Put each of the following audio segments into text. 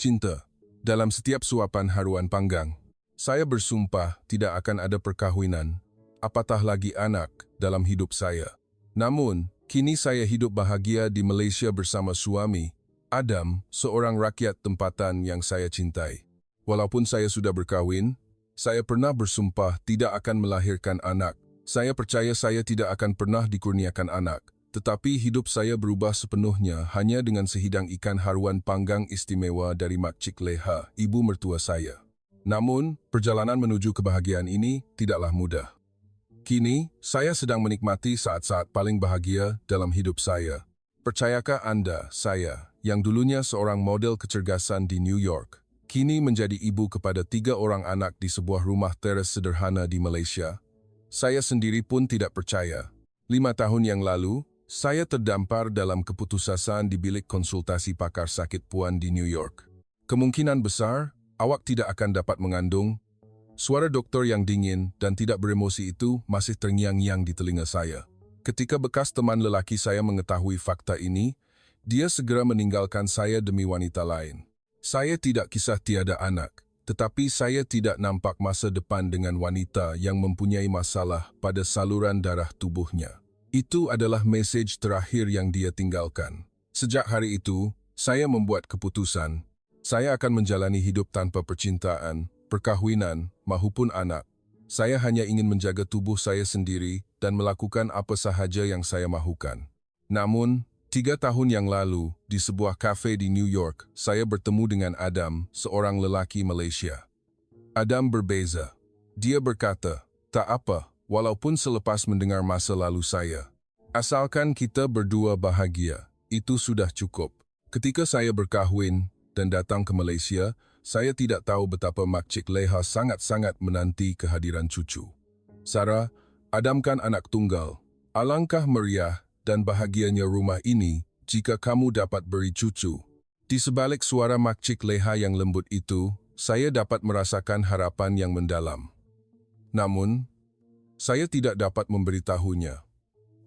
Cinta. Dalam setiap suapan haruan panggang, saya bersumpah tidak akan ada perkahwinan, apatah lagi anak, dalam hidup saya. Namun, kini saya hidup bahagia di Malaysia bersama suami, Adam, seorang rakyat tempatan yang saya cintai. Walaupun saya sudah berkahwin, saya pernah bersumpah tidak akan melahirkan anak. Saya percaya saya tidak akan pernah dikurniakan anak. Tetapi hidup saya berubah sepenuhnya hanya dengan sehidang ikan haruan panggang istimewa dari Mak Cik Leha, ibu mertua saya. Namun, perjalanan menuju kebahagiaan ini tidaklah mudah. Kini, saya sedang menikmati saat-saat paling bahagia dalam hidup saya. Percayakah Anda, saya, yang dulunya seorang model kecergasan di New York, kini menjadi ibu kepada 3 orang anak di sebuah rumah teres sederhana di Malaysia? Saya sendiri pun tidak percaya. 5 tahun yang lalu, saya terdampar dalam keputusasaan di bilik konsultasi pakar sakit puan di New York. Kemungkinan besar, awak tidak akan dapat mengandung. Suara doktor yang dingin dan tidak beremosi itu masih terngiang-ngiang di telinga saya. Ketika bekas teman lelaki saya mengetahui fakta ini, dia segera meninggalkan saya demi wanita lain. Saya tidak kisah tiada anak, tetapi saya tidak nampak masa depan dengan wanita yang mempunyai masalah pada saluran darah tubuhnya. Itu adalah mesej terakhir yang dia tinggalkan. Sejak hari itu, saya membuat keputusan. Saya akan menjalani hidup tanpa percintaan, perkahwinan, maupun anak. Saya hanya ingin menjaga tubuh saya sendiri dan melakukan apa sahaja yang saya mahukan. Namun, 3 tahun yang lalu, di sebuah kafe di New York, saya bertemu dengan Adam, seorang lelaki Malaysia. Adam berbeza. Dia berkata, "Tak apa, walaupun selepas mendengar masa lalu saya. Asalkan kita berdua bahagia, itu sudah cukup." Ketika saya berkahwin dan datang ke Malaysia, saya tidak tahu betapa Mak Cik Leha sangat-sangat menanti kehadiran cucu. "Sarah, Adam kan anak tunggal. Alangkah meriah dan bahagianya rumah ini jika kamu dapat beri cucu." Di sebalik suara Mak Cik Leha yang lembut itu, saya dapat merasakan harapan yang mendalam. Namun, saya tidak dapat memberitahunya.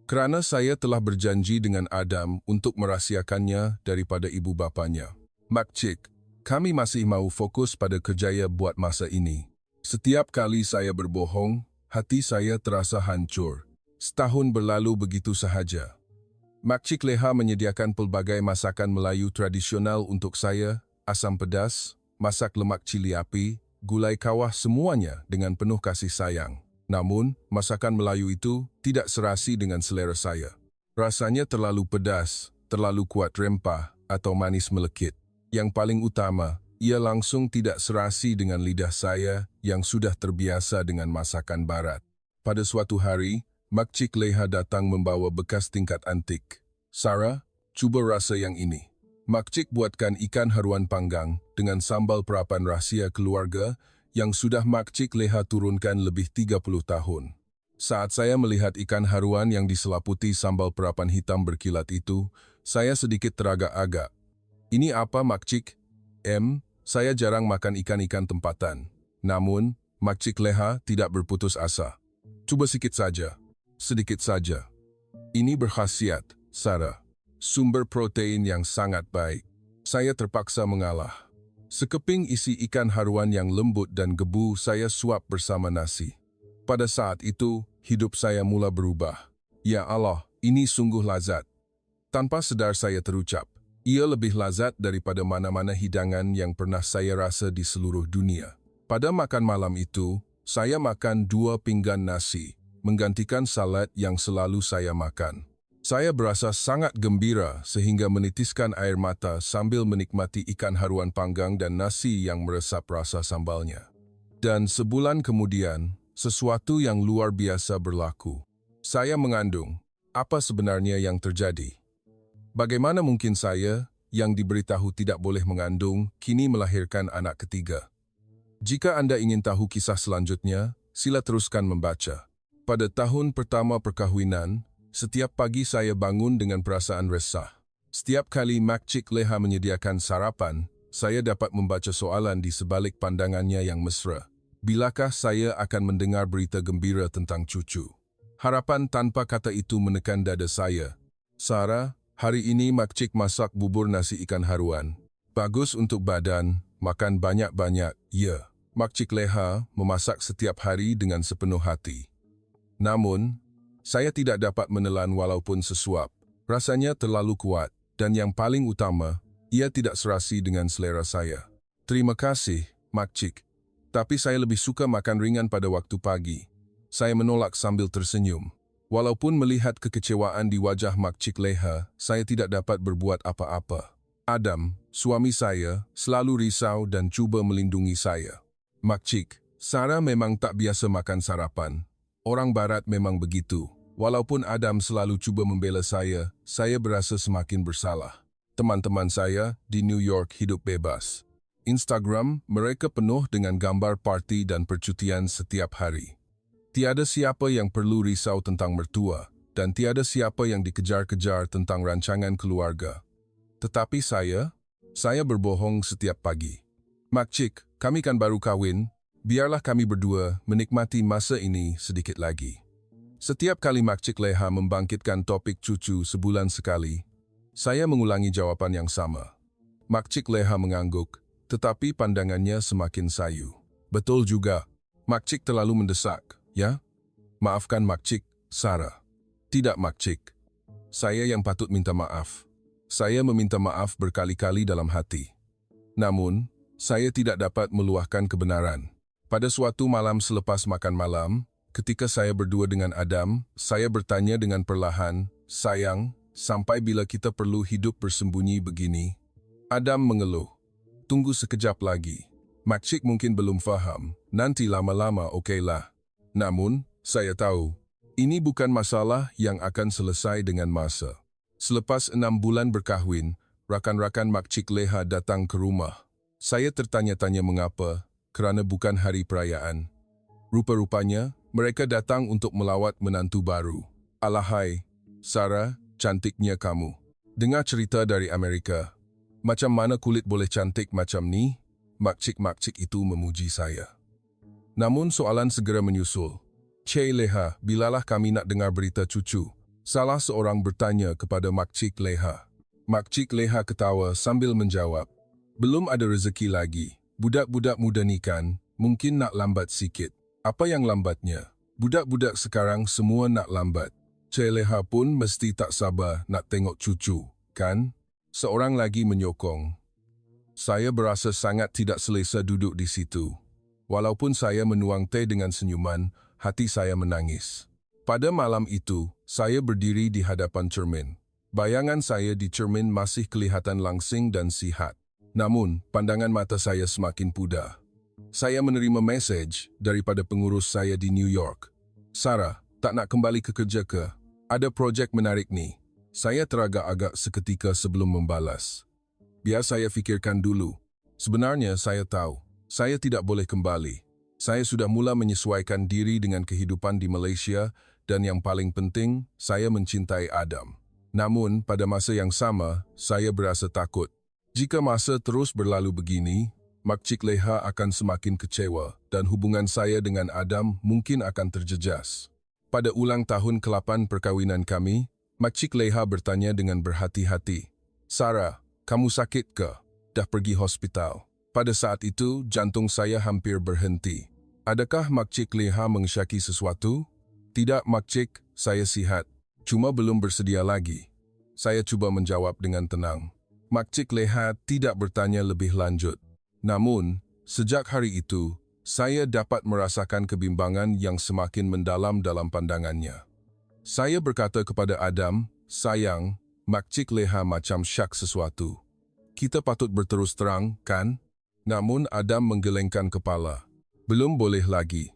Kerana saya telah berjanji dengan Adam untuk merahsiakannya daripada ibu bapanya. "Mak Cik, kami masih mahu fokus pada kerjaya buat masa ini. Setiap kali saya berbohong, hati saya terasa hancur. Setahun berlalu begitu sahaja." Mak Cik Leha menyediakan pelbagai masakan Melayu tradisional untuk saya, asam pedas, masak lemak cili api, gulai kawah, semuanya dengan penuh kasih sayang. Namun, masakan Melayu itu tidak serasi dengan selera saya. Rasanya terlalu pedas, terlalu kuat rempah, atau manis melekit. Yang paling utama, ia langsung tidak serasi dengan lidah saya yang sudah terbiasa dengan masakan barat. Pada suatu hari, Mak Cik Leha datang membawa bekas tingkat antik. "Sarah, cuba rasa yang ini." Mak Cik buatkan ikan haruan panggang dengan sambal perapan rahsia keluarga yang sudah Mak Cik Leha turunkan lebih 30 tahun. Saat saya melihat ikan haruan yang diselaputi sambal perapan hitam berkilat itu, saya sedikit teragak-agak. "Ini apa, Mak Cik?" Saya jarang makan ikan-ikan tempatan." Namun, Mak Cik Leha tidak berputus asa. "Coba sikit saja. Sedikit saja. Ini berkhasiat, Sarah. Sumber protein yang sangat baik." Saya terpaksa mengalah. Sekeping isi ikan haruan yang lembut dan gebu saya suap bersama nasi. Pada saat itu, hidup saya mula berubah. Ya Allah, ini sungguh lazat. Tanpa sedar saya terucap, ia lebih lazat daripada mana-mana hidangan yang pernah saya rasa di seluruh dunia. Pada makan malam itu, saya makan 2 pinggan nasi, menggantikan salad yang selalu saya makan. Saya berasa sangat gembira sehingga menitiskan air mata sambil menikmati ikan haruan panggang dan nasi yang meresap rasa sambalnya. Dan sebulan kemudian, sesuatu yang luar biasa berlaku. Saya mengandung. Apa sebenarnya yang terjadi? Bagaimana mungkin saya, yang diberitahu tidak boleh mengandung, kini melahirkan anak ketiga? Jika Anda ingin tahu kisah selanjutnya, sila teruskan membaca. Pada tahun pertama perkahwinan, setiap pagi saya bangun dengan perasaan resah. Setiap kali Mak Cik Leha menyediakan sarapan, saya dapat membaca soalan di sebalik pandangannya yang mesra. Bilakah saya akan mendengar berita gembira tentang cucu? Harapan tanpa kata itu menekan dada saya. "Sarah, hari ini Mak Cik masak bubur nasi ikan haruan. Bagus untuk badan, makan banyak-banyak, ya. Makcik Leha memasak setiap hari dengan sepenuh hati. Namun, saya tidak dapat menelan walaupun sesuap. Rasanya terlalu kuat, dan yang paling utama, ia tidak serasi dengan selera saya. Terima kasih, Makcik. Tapi saya lebih suka makan ringan pada waktu pagi. Saya menolak sambil tersenyum. Walaupun melihat kekecewaan di wajah Makcik Leha, saya tidak dapat berbuat apa-apa. Adam, suami saya, selalu risau dan cuba melindungi saya. Makcik, Sarah memang tak biasa makan sarapan. Orang barat memang begitu. Walaupun Adam selalu cuba membela saya berasa semakin bersalah. Teman-teman saya di New York hidup bebas. Instagram mereka penuh dengan gambar parti dan percutian setiap hari. Tiada siapa yang perlu risau tentang mertua, dan tiada siapa yang dikejar-kejar tentang rancangan keluarga. Tetapi saya berbohong setiap pagi. Makcik, kami kan baru kawin, biarlah kami berdua menikmati masa ini sedikit lagi. Setiap kali Makcik Leha membangkitkan topik cucu sebulan sekali, saya mengulangi jawaban yang sama. Makcik Leha mengangguk, tetapi pandangannya semakin sayu. Betul juga, Makcik terlalu mendesak, ya? Maafkan Makcik, Sarah. Tidak Makcik. Saya yang patut minta maaf. Saya meminta maaf berkali-kali dalam hati. Namun, saya tidak dapat meluahkan kebenaran. Pada suatu malam selepas makan malam, ketika saya berdua dengan Adam, saya bertanya dengan perlahan, "Sayang, sampai bila kita perlu hidup bersembunyi begini?" Adam mengeluh. "Tunggu sekejap lagi. Makcik mungkin belum faham, nanti lama-lama okeylah." Namun, saya tahu, ini bukan masalah yang akan selesai dengan masa. Selepas 6 bulan berkahwin, rakan-rakan Makcik Leha datang ke rumah. Saya tertanya-tanya mengapa, kerana bukan hari perayaan. Rupa-rupanya, mereka datang untuk melawat menantu baru. "Alahai, Sarah, cantiknya kamu. Dengar cerita dari Amerika. Macam mana kulit boleh cantik macam ni?" Makcik-makcik itu memuji saya. Namun soalan segera menyusul. "Cik Leha, bilalah kami nak dengar berita cucu?" Salah seorang bertanya kepada Makcik Leha. Makcik Leha ketawa sambil menjawab, "Belum ada rezeki lagi. Budak-budak muda ni kan, mungkin nak lambat sikit." "Apa yang lambatnya? Budak-budak sekarang semua nak lambat. Cik Leha pun mesti tak sabar nak tengok cucu, kan?" Seorang lagi menyokong. Saya berasa sangat tidak selesa duduk di situ. Walaupun saya menuang teh dengan senyuman, hati saya menangis. Pada malam itu, saya berdiri di hadapan cermin. Bayangan saya di cermin masih kelihatan langsing dan sihat. Namun, pandangan mata saya semakin pudar. Saya menerima mesej daripada pengurus saya di New York. "Sarah, tak nak kembali ke kerja ke? Ada projek menarik ni." Saya teragak-agak seketika sebelum membalas. "Biar saya fikirkan dulu. Sebenarnya saya tahu, saya tidak boleh kembali. Saya sudah mula menyesuaikan diri dengan kehidupan di Malaysia dan yang paling penting, saya mencintai Adam. Namun, pada masa yang sama, saya berasa takut. Jika masa terus berlalu begini, Makcik Leha akan semakin kecewa dan hubungan saya dengan Adam mungkin akan terjejas." Pada ulang tahun ke-8 perkahwinan kami, Makcik Leha bertanya dengan berhati-hati, "Sarah, kamu sakit ke? Dah pergi hospital?" Pada saat itu, jantung saya hampir berhenti. Adakah Makcik Leha mengesyaki sesuatu? "Tidak, Makcik, saya sihat. Cuma belum bersedia lagi." Saya cuba menjawab dengan tenang. Makcik Leha tidak bertanya lebih lanjut. Namun, sejak hari itu, saya dapat merasakan kebimbangan yang semakin mendalam dalam pandangannya. Saya berkata kepada Adam, "Sayang, Makcik Leha macam syak sesuatu. Kita patut berterus terang, kan?" Namun Adam menggelengkan kepala. "Belum boleh lagi.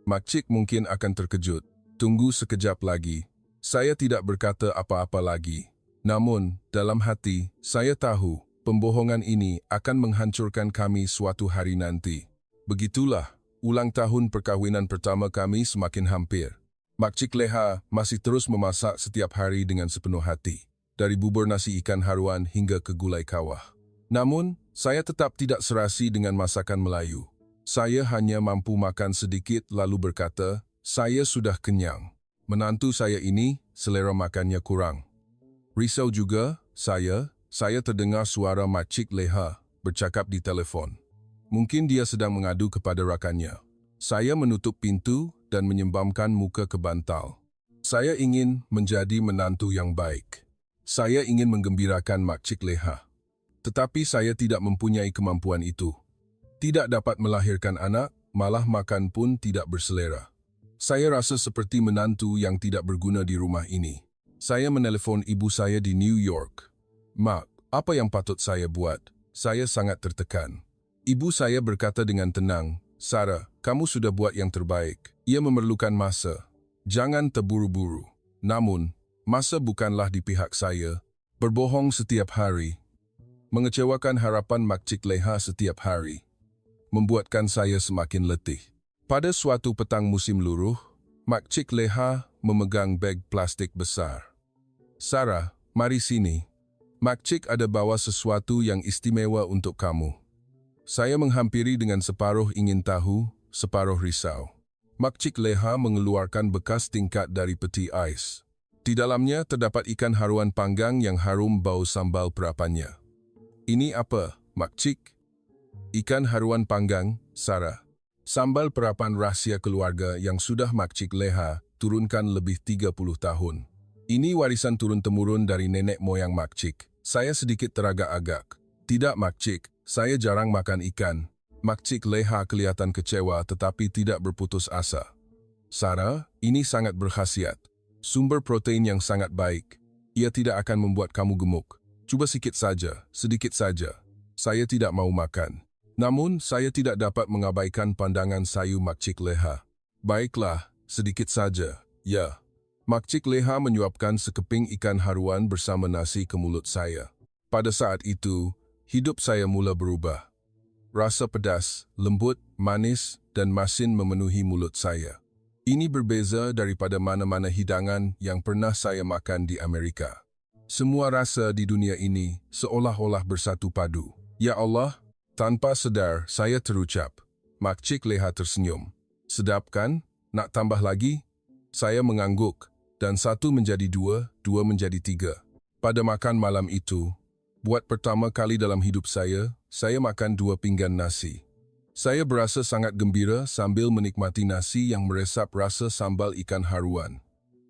Makcik mungkin akan terkejut. Tunggu sekejap lagi." Saya tidak berkata apa-apa lagi. Namun, dalam hati, saya tahu pembohongan ini akan menghancurkan kami suatu hari nanti. Begitulah, ulang tahun perkahwinan pertama kami semakin hampir. Makcik Leha masih terus memasak setiap hari dengan sepenuh hati, dari bubur nasi ikan haruan hingga ke gulai kawah. Namun, saya tetap tidak serasi dengan masakan Melayu. Saya hanya mampu makan sedikit lalu berkata, "Saya sudah kenyang. Menantu saya ini selera makannya kurang." Risau juga, saya saya terdengar suara Makcik Leha bercakap di telefon. Mungkin dia sedang mengadu kepada rakannya. Saya menutup pintu dan menyembamkan muka ke bantal. Saya ingin menjadi menantu yang baik. Saya ingin menggembirakan Makcik Leha. Tetapi saya tidak mempunyai kemampuan itu. Tidak dapat melahirkan anak, malah makan pun tidak berselera. Saya rasa seperti menantu yang tidak berguna di rumah ini. Saya menelepon ibu saya di New York. "Mak, apa yang patut saya buat? Saya sangat tertekan." Ibu saya berkata dengan tenang, "Sarah, kamu sudah buat yang terbaik. Ia memerlukan masa. Jangan terburu-buru." Namun, masa bukanlah di pihak saya. Berbohong setiap hari, mengecewakan harapan Makcik Leha setiap hari, membuatkan saya semakin letih. Pada suatu petang musim luruh, Makcik Leha memegang beg plastik besar. "Sarah, mari sini. Makcik ada bawa sesuatu yang istimewa untuk kamu." Saya menghampiri dengan separuh ingin tahu, separuh risau. Makcik Leha mengeluarkan bekas tingkat dari peti ais. Di dalamnya terdapat ikan haruan panggang yang harum bau sambal perapannya. "Ini apa, Makcik?" "Ikan haruan panggang, Sarah. Sambal perapan rahsia keluarga yang sudah Makcik Leha turunkan lebih 30 tahun. Ini warisan turun-temurun dari nenek moyang Makcik." Saya sedikit teragak-agak. "Tidak, Makcik. Saya jarang makan ikan." Makcik Leha kelihatan kecewa tetapi tidak berputus asa. "Sarah, ini sangat berkhasiat. Sumber protein yang sangat baik. Ia tidak akan membuat kamu gemuk. Cuba sedikit saja. Saya tidak mau makan." Namun, saya tidak dapat mengabaikan pandangan sayu Makcik Leha. "Baiklah, sedikit saja, ya." Makcik Leha menyuapkan sekeping ikan haruan bersama nasi ke mulut saya. Pada saat itu, hidup saya mula berubah. Rasa pedas, lembut, manis, dan masin memenuhi mulut saya. Ini berbeza daripada mana-mana hidangan yang pernah saya makan di Amerika. Semua rasa di dunia ini seolah-olah bersatu padu. "Ya Allah," tanpa sadar saya terucap. Makcik Leha tersenyum. "Sedap kan? Nak tambah lagi?" Saya mengangguk, dan 1 menjadi 2, 2 menjadi 3. Pada makan malam itu, buat pertama kali dalam hidup saya makan 2 pinggan nasi. Saya berasa sangat gembira sambil menikmati nasi yang meresap rasa sambal ikan haruan.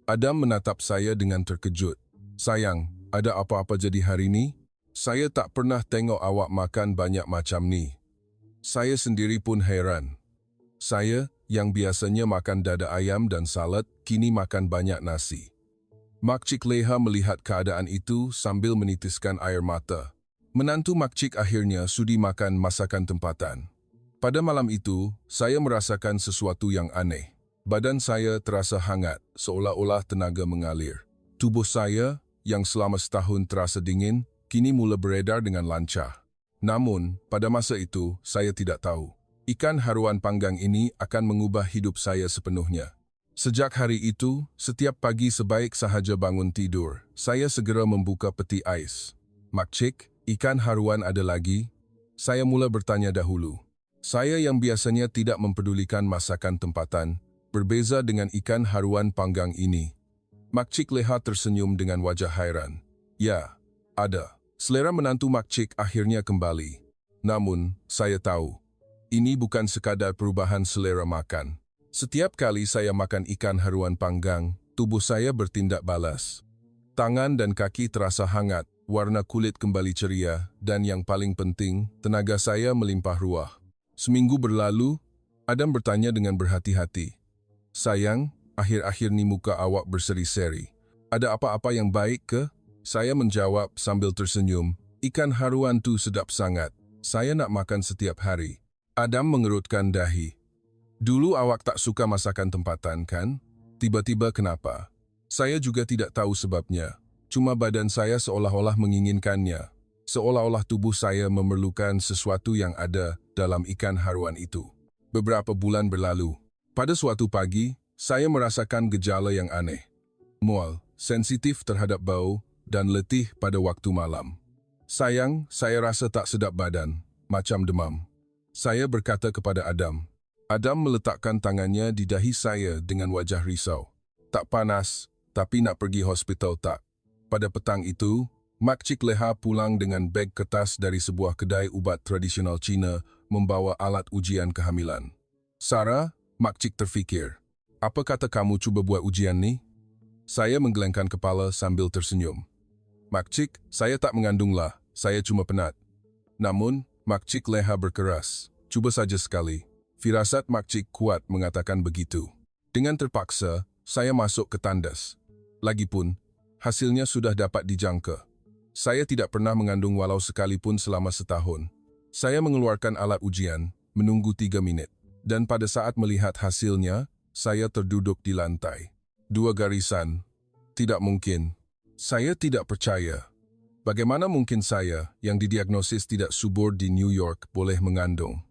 Adam menatap saya dengan terkejut. "Sayang, ada apa-apa jadi hari ini? Saya tak pernah tengok awak makan banyak macam ni." Saya sendiri pun heran. Saya, yang biasanya makan dada ayam dan salad, kini makan banyak nasi. Makcik Leha melihat keadaan itu sambil menitiskan air mata. Menantu Makcik akhirnya sudi makan masakan tempatan. Pada malam itu, saya merasakan sesuatu yang aneh. Badan saya terasa hangat, seolah-olah tenaga mengalir. Tubuh saya, yang selama setahun terasa dingin, kini mula beredar dengan lancar. Namun, pada masa itu, saya tidak tahu. Ikan haruan panggang ini akan mengubah hidup saya sepenuhnya. Sejak hari itu, setiap pagi sebaik sahaja bangun tidur, saya segera membuka peti ais. "Makcik, ikan haruan ada lagi?" Saya mula bertanya dahulu. Saya yang biasanya tidak mempedulikan masakan tempatan, berbeza dengan ikan haruan panggang ini. Makcik Leha tersenyum dengan wajah hairan. "Ya, ada." Selera menantu Makcik akhirnya kembali. Namun, saya tahu, ini bukan sekadar perubahan selera makan. Setiap kali saya makan ikan haruan panggang, tubuh saya bertindak balas. Tangan dan kaki terasa hangat, warna kulit kembali ceria, dan yang paling penting, tenaga saya melimpah ruah. Seminggu berlalu, Adam bertanya dengan berhati-hati. "Sayang, akhir-akhir ni muka awak berseri-seri. Ada apa-apa yang baik ke?" Saya menjawab sambil tersenyum, "Ikan haruan tu sedap sangat. Saya nak makan setiap hari." Adam mengerutkan dahi. "Dulu awak tak suka masakan tempatan, kan? Tiba-tiba kenapa?" Saya juga tidak tahu sebabnya. Cuma badan saya seolah-olah menginginkannya. Seolah-olah tubuh saya memerlukan sesuatu yang ada dalam ikan haruan itu. Beberapa bulan berlalu. Pada suatu pagi, saya merasakan gejala yang aneh. Mual, sensitif terhadap bau, dan letih pada waktu malam. Sayang, saya rasa tak sedap badan, macam demam. Saya berkata kepada Adam. Adam meletakkan tangannya di dahi saya dengan wajah risau. "Tak panas, tapi nak pergi hospital tak?" Pada petang itu, Makcik Leha pulang dengan beg kertas dari sebuah kedai ubat tradisional Cina membawa alat ujian kehamilan. Sarah, Makcik terfikir, apa kata kamu cuba buat ujian ni? Saya menggelengkan kepala sambil tersenyum. Makcik, saya tak mengandunglah, saya cuma penat. Namun, Makcik Leha berkeras, cuba saja sekali. Firasat Makcik kuat mengatakan begitu. Dengan terpaksa, saya masuk ke tandas. Lagipun, hasilnya sudah dapat dijangka. Saya tidak pernah mengandung walau sekalipun selama setahun. Saya mengeluarkan alat ujian, menunggu 3 menit. Dan pada saat melihat hasilnya, saya terduduk di lantai. 2 garisan. Tidak mungkin. Saya tidak percaya. Bagaimana mungkin saya, yang didiagnosis tidak subur di New York, boleh mengandung?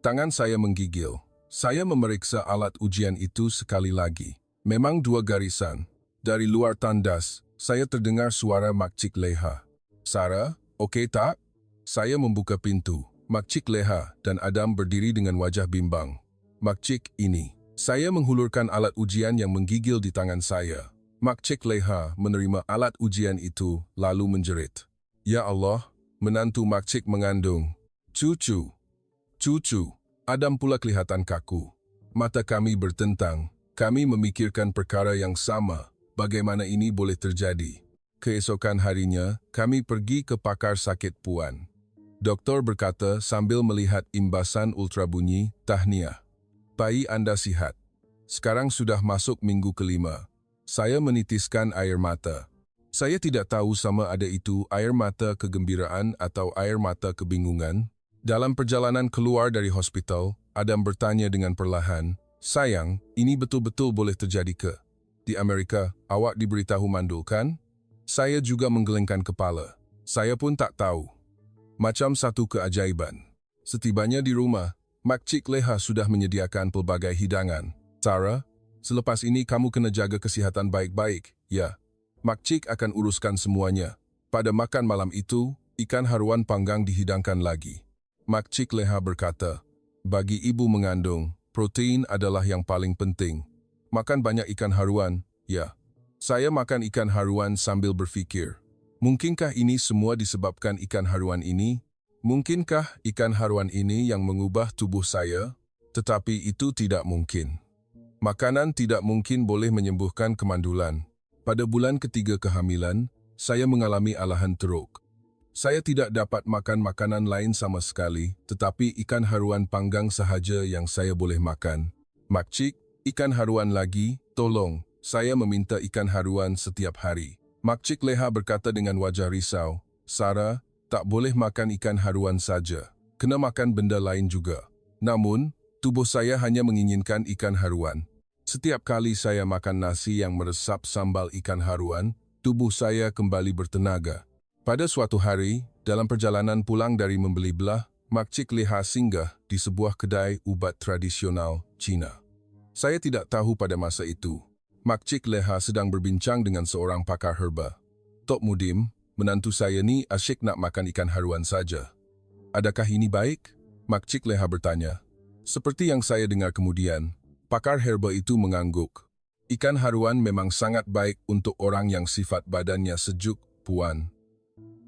Tangan saya menggigil. Saya memeriksa alat ujian itu sekali lagi. Memang 2 garisan. Dari luar tandas, saya terdengar suara Makcik Leha. Sarah, okey tak? Saya membuka pintu. Makcik Leha dan Adam berdiri dengan wajah bimbang. Makcik, ini. Saya menghulurkan alat ujian yang menggigil di tangan saya. Makcik Leha menerima alat ujian itu lalu menjerit. Ya Allah, menantu Makcik mengandung. Cucu. Cucu. Adam pula kelihatan kaku. Mata kami bertentang. Kami memikirkan perkara yang sama. Bagaimana ini boleh terjadi? Keesokan harinya, kami pergi ke pakar sakit puan. Doktor berkata sambil melihat imbasan ultrabunyi, tahniah. Bayi Anda sihat. Sekarang sudah masuk minggu ke-5. Saya menitiskan air mata. Saya tidak tahu sama ada itu air mata kegembiraan atau air mata kebingungan. Dalam perjalanan keluar dari hospital, Adam bertanya dengan perlahan, sayang, ini betul-betul boleh terjadi ke? Di Amerika, awak diberitahu mandul kan? Saya juga menggelengkan kepala. Saya pun tak tahu. Macam satu keajaiban. Setibanya di rumah, Makcik Leha sudah menyediakan pelbagai hidangan. Sarah, selepas ini kamu kena jaga kesihatan baik-baik, ya. Makcik akan uruskan semuanya. Pada makan malam itu, ikan haruan panggang dihidangkan lagi. Makcik Leha berkata, bagi ibu mengandung, protein adalah yang paling penting. Makan banyak ikan haruan, ya. Saya makan ikan haruan sambil berfikir. Mungkinkah ini semua disebabkan ikan haruan ini? Mungkinkah ikan haruan ini yang mengubah tubuh saya? Tetapi itu tidak mungkin. Makanan tidak mungkin boleh menyembuhkan kemandulan. Pada bulan ketiga kehamilan, saya mengalami alahan teruk. Saya tidak dapat makan makanan lain sama sekali, tetapi ikan haruan panggang sahaja yang saya boleh makan. Makcik, ikan haruan lagi, tolong, saya meminta ikan haruan setiap hari. Makcik Leha berkata dengan wajah risau, Sarah, tak boleh makan ikan haruan saja. Kena makan benda lain juga. Namun, tubuh saya hanya menginginkan ikan haruan. Setiap kali saya makan nasi yang meresap sambal ikan haruan, tubuh saya kembali bertenaga. Pada suatu hari, dalam perjalanan pulang dari membeli belah, Makcik Leha singgah di sebuah kedai ubat tradisional Cina. Saya tidak tahu pada masa itu, Makcik Leha sedang berbincang dengan seorang pakar herba. Tok Mudim, menantu saya ni asyik nak makan ikan haruan saja. Adakah ini baik? Makcik Leha bertanya. Seperti yang saya dengar kemudian, pakar herba itu mengangguk. Ikan haruan memang sangat baik untuk orang yang sifat badannya sejuk, puan.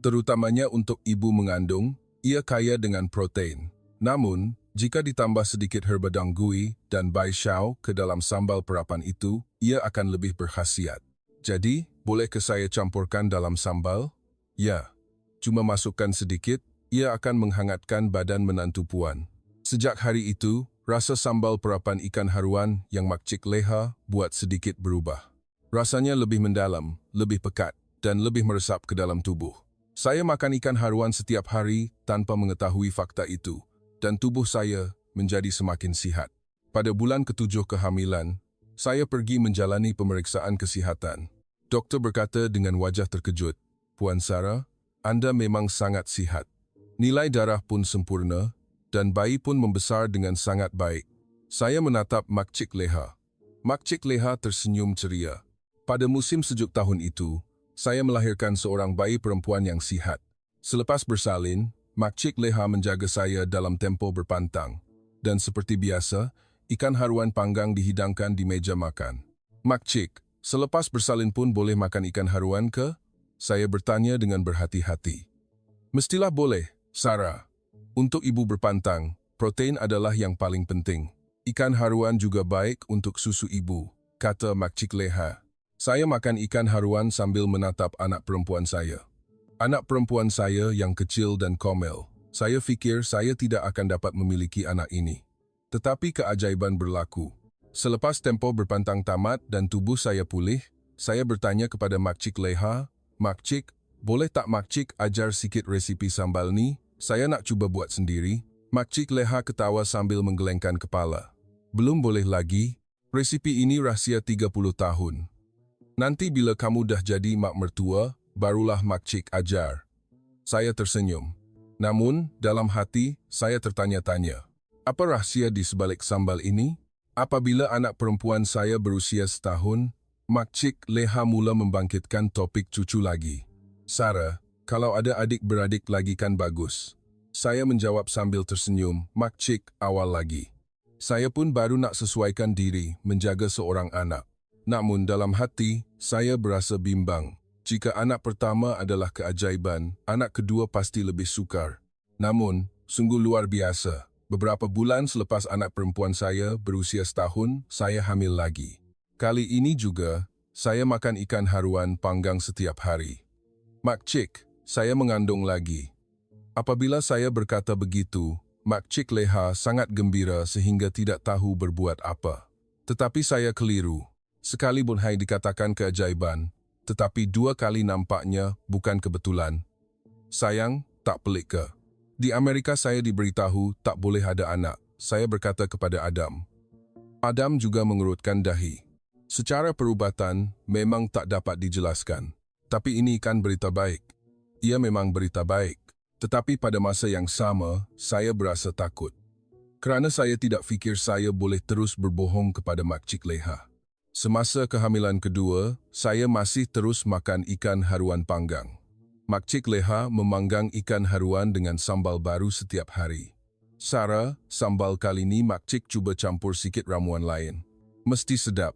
Terutamanya untuk ibu mengandung, ia kaya dengan protein. Namun, jika ditambah sedikit herba danggui dan bai shao ke dalam sambal perapan itu, ia akan lebih berkhasiat. Jadi, boleh ke saya campurkan dalam sambal? Ya. Cuma masukkan sedikit, ia akan menghangatkan badan menantu puan. Sejak hari itu, rasa sambal perapan ikan haruan yang Makcik Leha buat sedikit berubah. Rasanya lebih mendalam, lebih pekat, dan lebih meresap ke dalam tubuh. Saya makan ikan haruan setiap hari tanpa mengetahui fakta itu, dan tubuh saya menjadi semakin sihat. Pada bulan ke-7 kehamilan, saya pergi menjalani pemeriksaan kesihatan. Doktor berkata dengan wajah terkejut, Puan Sarah, Anda memang sangat sihat. Nilai darah pun sempurna, dan bayi pun membesar dengan sangat baik. Saya menatap Makcik Leha. Makcik Leha tersenyum ceria. Pada musim sejuk tahun itu, saya melahirkan seorang bayi perempuan yang sihat. Selepas bersalin, Makcik Leha menjaga saya dalam tempo berpantang. Dan seperti biasa, ikan haruan panggang dihidangkan di meja makan. Makcik, selepas bersalin pun boleh makan ikan haruan ke? Saya bertanya dengan berhati-hati. Mestilah boleh, Sarah. Untuk ibu berpantang, protein adalah yang paling penting. Ikan haruan juga baik untuk susu ibu, kata Makcik Leha. Saya makan ikan haruan sambil menatap anak perempuan saya. Anak perempuan saya yang kecil dan komel. Saya fikir saya tidak akan dapat memiliki anak ini. Tetapi keajaiban berlaku. Selepas tempo berpantang tamat dan tubuh saya pulih, saya bertanya kepada Makcik Leha, "Makcik, boleh tak Makcik ajar sikit resipi sambal ni? Saya nak cuba buat sendiri." Makcik Leha ketawa sambil menggelengkan kepala. "Belum boleh lagi. Resipi ini rahsia 30 tahun. Nanti bila kamu dah jadi mak mertua, barulah Makcik ajar." Saya tersenyum. Namun, dalam hati, saya tertanya-tanya. Apa rahsia di sebalik sambal ini? Apabila anak perempuan saya berusia setahun, Makcik Leha mula membangkitkan topik cucu lagi. "Sarah, kalau ada adik-beradik lagi kan bagus." Saya menjawab sambil tersenyum, "Makcik, awal lagi." Saya pun baru nak sesuaikan diri menjaga seorang anak. Namun dalam hati, saya berasa bimbang. Jika anak pertama adalah keajaiban, anak kedua pasti lebih sukar. Namun, sungguh luar biasa. Beberapa bulan selepas anak perempuan saya berusia setahun, saya hamil lagi. Kali ini juga, saya makan ikan haruan panggang setiap hari. "Makcik, saya mengandung lagi." Apabila saya berkata begitu, Makcik Leha sangat gembira sehingga tidak tahu berbuat apa. Tetapi saya keliru. Sekalipun hai dikatakan keajaiban, tetapi 2 kali nampaknya bukan kebetulan. "Sayang, tak pelik ke? Di Amerika saya diberitahu tak boleh ada anak." Saya berkata kepada Adam. Adam juga mengerutkan dahi. "Secara perubatan, memang tak dapat dijelaskan. Tapi ini kan berita baik." Ia memang berita baik. Tetapi pada masa yang sama, saya berasa takut. Kerana saya tidak fikir saya boleh terus berbohong kepada Makcik Leha. Semasa kehamilan kedua, saya masih terus makan ikan haruan panggang. Makcik Leha memanggang ikan haruan dengan sambal baru setiap hari. "Sarah, sambal kali ini Makcik cuba campur sikit ramuan lain. Mesti sedap."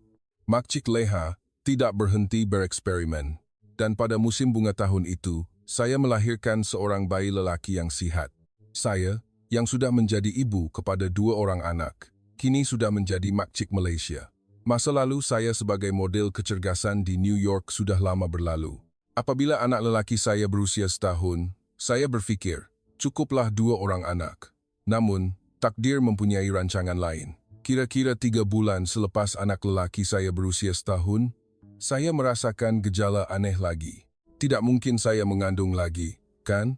Makcik Leha tidak berhenti bereksperimen. Dan pada musim bunga tahun itu, saya melahirkan seorang bayi lelaki yang sihat. Saya, yang sudah menjadi ibu kepada 2 orang anak, kini sudah menjadi Makcik Malaysia. Masa lalu saya sebagai model kecergasan di New York sudah lama berlalu. Apabila anak lelaki saya berusia setahun, saya berfikir, cukuplah 2 orang anak. Namun, takdir mempunyai rancangan lain. Kira-kira 3 bulan selepas anak lelaki saya berusia setahun, saya merasakan gejala aneh lagi. Tidak mungkin saya mengandung lagi, kan?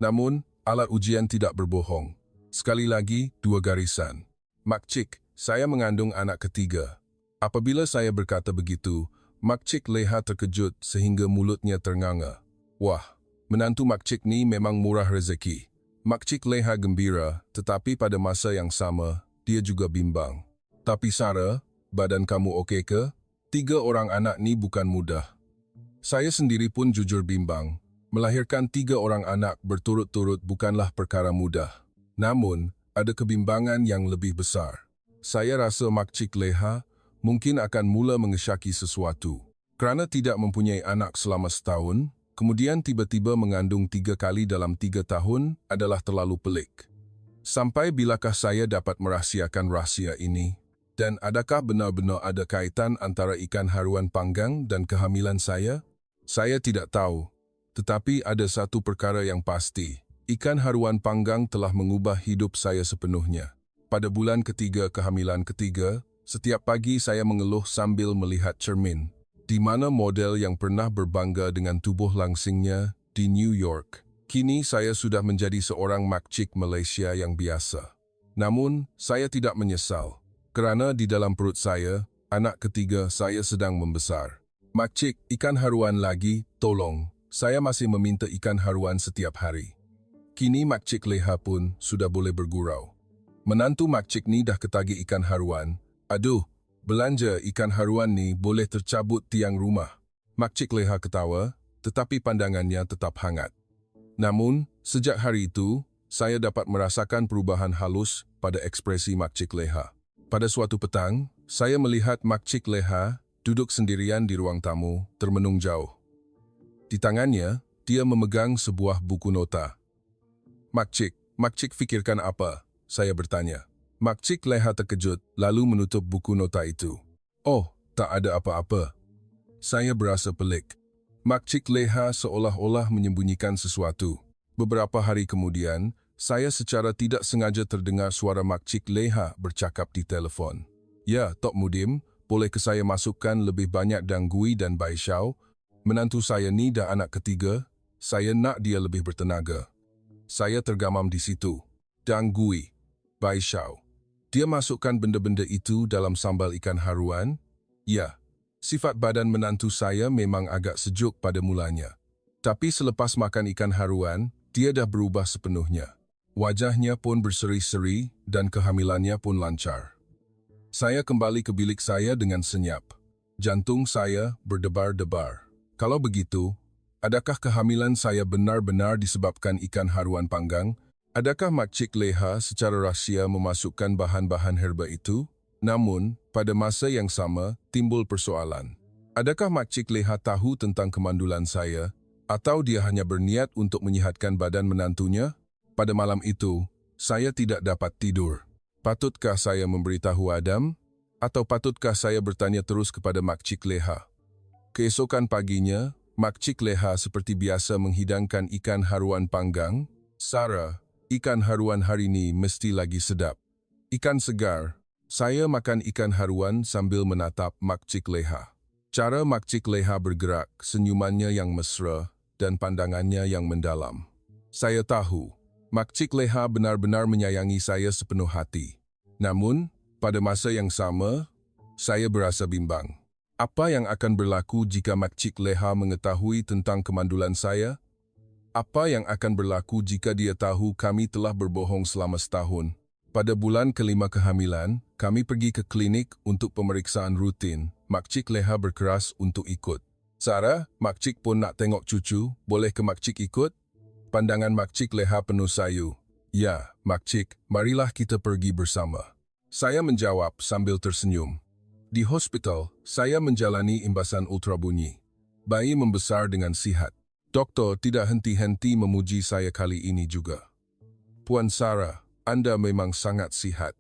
Namun, alat ujian tidak berbohong. Sekali lagi, 2 garisan. "Makcik, saya mengandung anak ketiga." Apabila saya berkata begitu, Makcik Leha terkejut sehingga mulutnya ternganga. "Wah, menantu Makcik ni memang murah rezeki." Makcik Leha gembira, tetapi pada masa yang sama, dia juga bimbang. "Tapi Sarah, badan kamu okey ke? 3 orang anak ni bukan mudah." Saya sendiri pun jujur bimbang. Melahirkan 3 orang anak berturut-turut bukanlah perkara mudah. Namun, ada kebimbangan yang lebih besar. Saya rasa Makcik Leha mungkin akan mula mengesyaki sesuatu. Kerana tidak mempunyai anak selama setahun, kemudian tiba-tiba mengandung 3 kali dalam 3 tahun adalah terlalu pelik. Sampai bilakah saya dapat merahsiakan rahsia ini? Dan adakah benar-benar ada kaitan antara ikan haruan panggang dan kehamilan saya? Saya tidak tahu, tetapi ada satu perkara yang pasti. Ikan haruan panggang telah mengubah hidup saya sepenuhnya. Pada bulan ketiga kehamilan ketiga, setiap pagi saya mengeluh sambil melihat cermin, di mana model yang pernah berbangga dengan tubuh langsingnya di New York. Kini saya sudah menjadi seorang Makcik Malaysia yang biasa. Namun, saya tidak menyesal, kerana di dalam perut saya, anak ketiga saya sedang membesar. "Makcik, ikan haruan lagi, tolong. Saya masih meminta ikan haruan setiap hari." Kini Makcik Leha pun sudah boleh bergurau. Menantu Makcik ni dah ketagih ikan haruan. "Aduh, belanja ikan haruan ni boleh tercabut tiang rumah." Makcik Leha ketawa, tetapi pandangannya tetap hangat. Namun, sejak hari itu, saya dapat merasakan perubahan halus pada ekspresi Makcik Leha. Pada suatu petang, saya melihat Makcik Leha duduk sendirian di ruang tamu, termenung jauh. Di tangannya, dia memegang sebuah buku nota. Makcik fikirkan apa? Saya bertanya. Makcik Leha terkejut, lalu menutup buku nota itu. Oh, tak ada apa-apa. Saya berasa pelik. Makcik Leha seolah-olah menyembunyikan sesuatu. Beberapa hari kemudian, saya secara tidak sengaja terdengar suara Makcik Leha bercakap di telefon. Ya, Tok Mudim, boleh ke saya masukkan lebih banyak Dang Gui dan Bai Xiao? Menantu saya ni dah anak ketiga, saya nak dia lebih bertenaga. Saya tergamam di situ. Dang Gui, Bai Xiao. Dia masukkan benda-benda itu dalam sambal ikan haruan? Ya, sifat badan menantu saya memang agak sejuk pada mulanya. Tapi selepas makan ikan haruan, dia dah berubah sepenuhnya. Wajahnya pun berseri-seri dan kehamilannya pun lancar. Saya kembali ke bilik saya dengan senyap. Jantung saya berdebar-debar. Kalau begitu, adakah kehamilan saya benar-benar disebabkan ikan haruan panggang? Adakah Makcik Leha secara rahsia memasukkan bahan-bahan herba itu? Namun, pada masa yang sama, timbul persoalan. Adakah Makcik Leha tahu tentang kemandulan saya? Atau dia hanya berniat untuk menyihatkan badan menantunya? Pada malam itu, saya tidak dapat tidur. Patutkah saya memberitahu Adam? Atau patutkah saya bertanya terus kepada Makcik Leha? Keesokan paginya, Makcik Leha seperti biasa menghidangkan ikan haruan panggang. Sarah, ikan haruan hari ini mesti lagi sedap. Ikan segar. Saya makan ikan haruan sambil menatap Makcik Leha. Cara Makcik Leha bergerak, senyumannya yang mesra dan pandangannya yang mendalam. Saya tahu, Makcik Leha benar-benar menyayangi saya sepenuh hati. Namun, pada masa yang sama, saya berasa bimbang. Apa yang akan berlaku jika Makcik Leha mengetahui tentang kemandulan saya? Apa yang akan berlaku jika dia tahu kami telah berbohong selama setahun? Pada bulan kelima kehamilan, kami pergi ke klinik untuk pemeriksaan rutin. Makcik Leha berkeras untuk ikut. Sarah, Makcik pun nak tengok cucu, boleh ke Makcik ikut? Pandangan Makcik Leha penuh sayu. Ya, Makcik, marilah kita pergi bersama. Saya menjawab sambil tersenyum. Di hospital, saya menjalani imbasan ultrabunyi. Bayi membesar dengan sihat. Doktor tidak henti-henti memuji saya kali ini juga. Puan Sarah, Anda memang sangat sihat.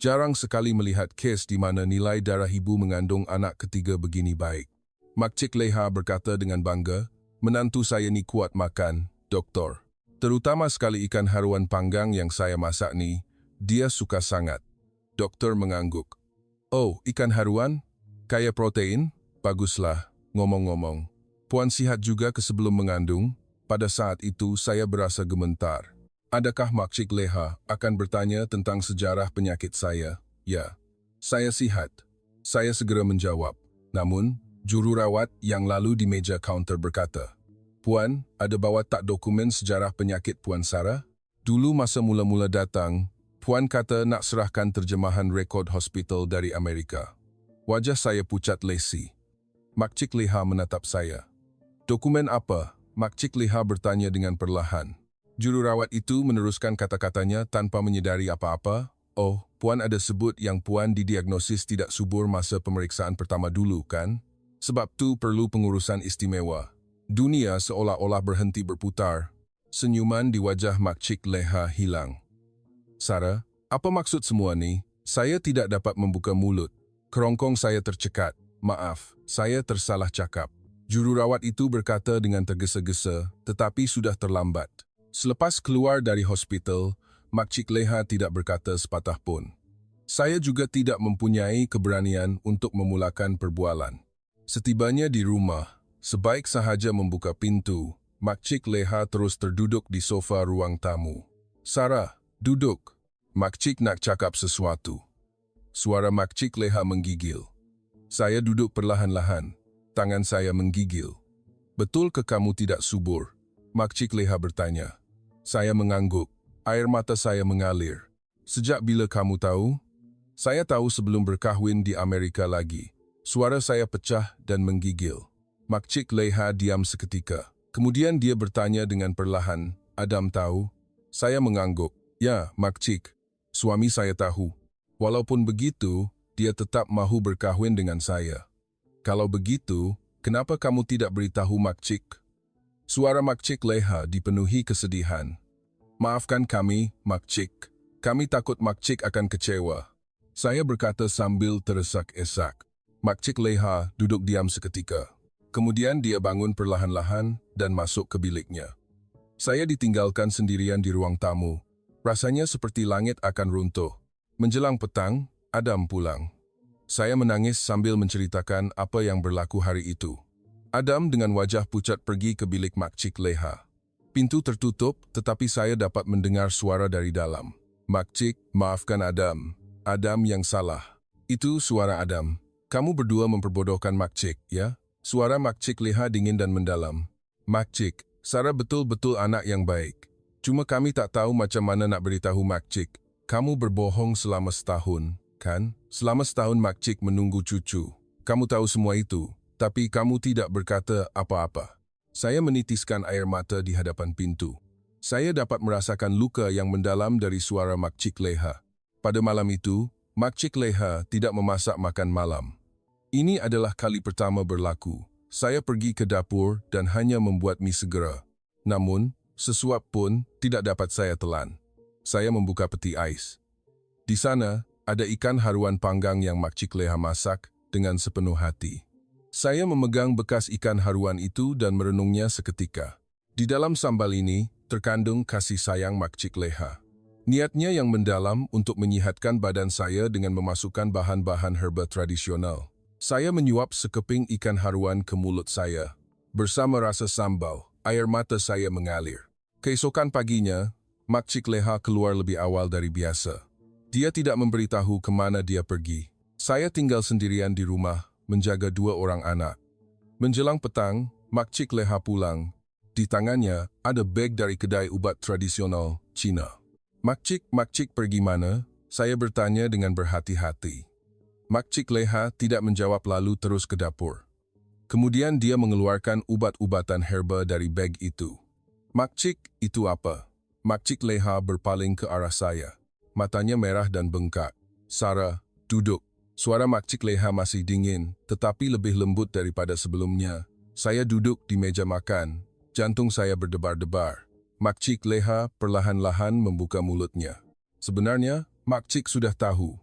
Jarang sekali melihat kes di mana nilai darah ibu mengandung anak ketiga begini baik. Makcik Leha berkata dengan bangga, menantu saya ni kuat makan, Doktor. Terutama sekali ikan haruan panggang yang saya masak ni, dia suka sangat. Doktor mengangguk. Oh, ikan haruan? Kaya protein? Baguslah, ngomong-ngomong. Puan sihat juga ke sebelum mengandung? Pada saat itu saya berasa gemetar. Adakah Makcik Leha akan bertanya tentang sejarah penyakit saya? Ya, saya sihat. Saya segera menjawab. Namun, jururawat yang lalu di meja kaunter berkata, Puan, ada bawa tak dokumen sejarah penyakit Puan Sarah? Dulu masa mula-mula datang, Puan kata nak serahkan terjemahan rekod hospital dari Amerika. Wajah saya pucat lesi. Makcik Leha menatap saya. Dokumen apa? Makcik Leha bertanya dengan perlahan. Jururawat itu meneruskan kata-katanya tanpa menyedari apa-apa. Oh, Puan ada sebut yang Puan didiagnosis tidak subur masa pemeriksaan pertama dulu, kan? Sebab tu perlu pengurusan istimewa. Dunia seolah-olah berhenti berputar. Senyuman di wajah Makcik Leha hilang. Sarah, apa maksud semua ni? Saya tidak dapat membuka mulut. Kerongkong saya tercekat. Maaf, saya tersalah cakap. Jururawat itu berkata dengan tergesa-gesa, tetapi sudah terlambat. Selepas keluar dari hospital, Makcik Leha tidak berkata sepatah pun. Saya juga tidak mempunyai keberanian untuk memulakan perbualan. Setibanya di rumah, sebaik sahaja membuka pintu, Makcik Leha terus terduduk di sofa ruang tamu. Sarah, duduk. Makcik nak cakap sesuatu. Suara Makcik Leha menggigil. Saya duduk perlahan-lahan. Tangan saya menggigil. Betul ke kamu tidak subur? Makcik Leha bertanya. Saya mengangguk. Air mata saya mengalir. Sejak bila kamu tahu? Saya tahu sebelum berkahwin di Amerika lagi. Suara saya pecah dan menggigil. Makcik Leha diam seketika. Kemudian dia bertanya dengan perlahan, Adam tahu? Saya mengangguk. Ya, Makcik. Suami saya tahu. Walaupun begitu, dia tetap mahu berkahwin dengan saya. Kalau begitu, kenapa kamu tidak beritahu Makcik? Suara Makcik Leha dipenuhi kesedihan. "Maafkan kami, Makcik. Kami takut Makcik akan kecewa." Saya berkata sambil teresak-esak. Makcik Leha duduk diam seketika. Kemudian dia bangun perlahan-lahan dan masuk ke biliknya. Saya ditinggalkan sendirian di ruang tamu. Rasanya seperti langit akan runtuh. Menjelang petang, Adam pulang. Saya menangis sambil menceritakan apa yang berlaku hari itu. Adam dengan wajah pucat pergi ke bilik Makcik Leha. Pintu tertutup, tetapi saya dapat mendengar suara dari dalam. "Makcik, maafkan Adam. Adam yang salah." Itu suara Adam. "Kamu berdua memperbodohkan Makcik, ya?" Suara Makcik Leha dingin dan mendalam. "Makcik, Sarah betul-betul anak yang baik. Cuma kami tak tahu macam mana nak beritahu Makcik. Kamu berbohong selama setahun, kan? Selama setahun Makcik menunggu cucu. Kamu tahu semua itu, tapi kamu tidak berkata apa-apa." Saya menitiskan air mata di hadapan pintu. Saya dapat merasakan luka yang mendalam dari suara Makcik Leha. Pada malam itu, Makcik Leha tidak memasak makan malam. Ini adalah kali pertama berlaku. Saya pergi ke dapur dan hanya membuat mie segera. Namun, sesuap pun tidak dapat saya telan. Saya membuka peti ais. Di sana, ada ikan haruan panggang yang Makcik Leha masak dengan sepenuh hati. Saya memegang bekas ikan haruan itu dan merenungnya seketika. Di dalam sambal ini, terkandung kasih sayang Makcik Leha. Niatnya yang mendalam untuk menyihatkan badan saya dengan memasukkan bahan-bahan herba tradisional. Saya menyuap sekeping ikan haruan ke mulut saya. Bersama rasa sambal, air mata saya mengalir. Keesokan paginya, Makcik Leha keluar lebih awal dari biasa. Dia tidak memberitahu kemana dia pergi. Saya tinggal sendirian di rumah, menjaga 2 orang anak. Menjelang petang, Makcik Leha pulang. Di tangannya ada beg dari kedai ubat tradisional Cina. Makcik pergi mana?" Saya bertanya dengan berhati-hati. Makcik Leha tidak menjawab lalu terus ke dapur. Kemudian dia mengeluarkan ubat-ubatan herba dari beg itu. "Makcik, itu apa?" Makcik Leha berpaling ke arah saya. Matanya merah dan bengkak. "Sarah, duduk." Suara Makcik Leha masih dingin, tetapi lebih lembut daripada sebelumnya. Saya duduk di meja makan. Jantung saya berdebar-debar. Makcik Leha perlahan-lahan membuka mulutnya. "Sebenarnya, Makcik sudah tahu."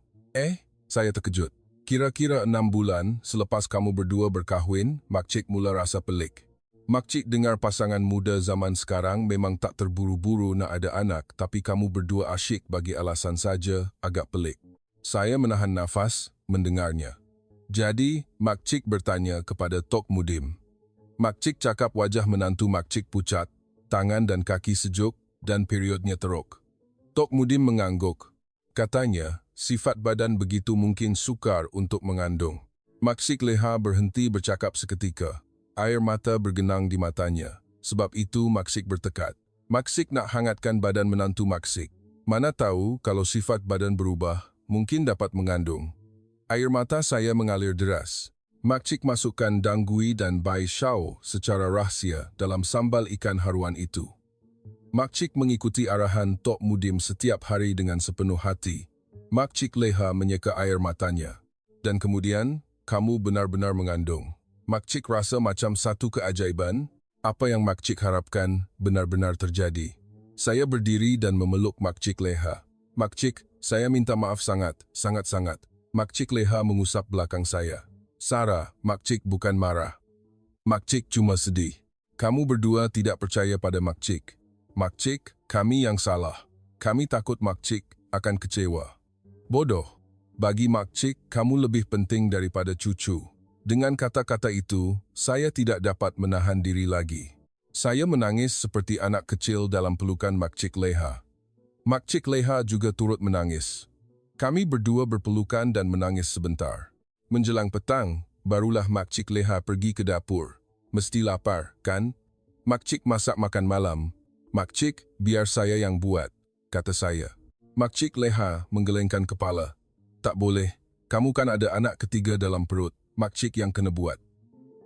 Saya terkejut. "Kira-kira 6 bulan selepas kamu berdua berkahwin, Makcik mula rasa pelik. Makcik dengar pasangan muda zaman sekarang memang tak terburu-buru nak ada anak, tapi kamu berdua asyik bagi alasan saja, agak pelik." Saya menahan nafas mendengarnya. "Jadi, Makcik bertanya kepada Tok Mudim." Makcik cakap wajah menantu Makcik pucat, tangan dan kaki sejuk, dan periodnya teruk. Tok Mudim mengangguk. Katanya, sifat badan begitu mungkin sukar untuk mengandung. Makcik Leha berhenti bercakap seketika. Air mata bergenang di matanya. Sebab itu Makcik bertekad. Makcik nak hangatkan badan menantu Makcik. Mana tahu kalau sifat badan berubah, mungkin dapat mengandung. Air mata saya mengalir deras. Makcik masukkan danggui dan bai shao secara rahsia dalam sambal ikan haruan itu. Makcik mengikuti arahan Tok Mudim setiap hari dengan sepenuh hati. Makcik Leha menyeka air matanya. "Dan kemudian, kamu benar-benar mengandung." Makcik rasa macam satu keajaiban. Apa yang Makcik harapkan benar-benar terjadi. Saya berdiri dan memeluk Makcik Leha. "Makcik, saya minta maaf sangat-sangat." Makcik Leha mengusap belakang saya. "Sarah, Makcik bukan marah. Makcik cuma sedih. Kamu berdua tidak percaya pada Makcik. Makcik, kami yang salah. Kami takut Makcik akan kecewa." "Bodoh. Bagi Makcik, kamu lebih penting daripada cucu." Dengan kata-kata itu, saya tidak dapat menahan diri lagi. Saya menangis seperti anak kecil dalam pelukan Makcik Leha. Makcik Leha juga turut menangis. Kami berdua berpelukan dan menangis sebentar. Menjelang petang, barulah Makcik Leha pergi ke dapur. "Mesti lapar, kan? Makcik masak makan malam." "Makcik, biar saya yang buat," kata saya. Makcik Leha menggelengkan kepala. "Tak boleh, kamu kan ada anak ketiga dalam perut, Makcik yang kena buat."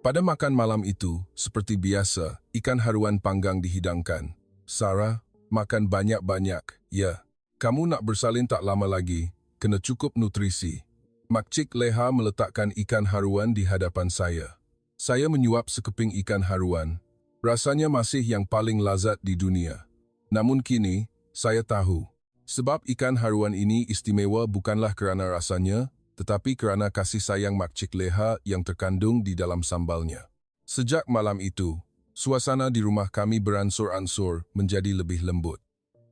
Pada makan malam itu, seperti biasa, ikan haruan panggang dihidangkan. "Sarah, makan banyak-banyak, ya. Kamu nak bersalin tak lama lagi, kena cukup nutrisi." Makcik Leha meletakkan ikan haruan di hadapan saya. Saya menyuap sekeping ikan haruan. Rasanya masih yang paling lazat di dunia. Namun kini, saya tahu. Sebab ikan haruan ini istimewa bukanlah kerana rasanya, tetapi kerana kasih sayang Makcik Leha yang terkandung di dalam sambalnya. Sejak malam itu, suasana di rumah kami beransur-ansur menjadi lebih lembut.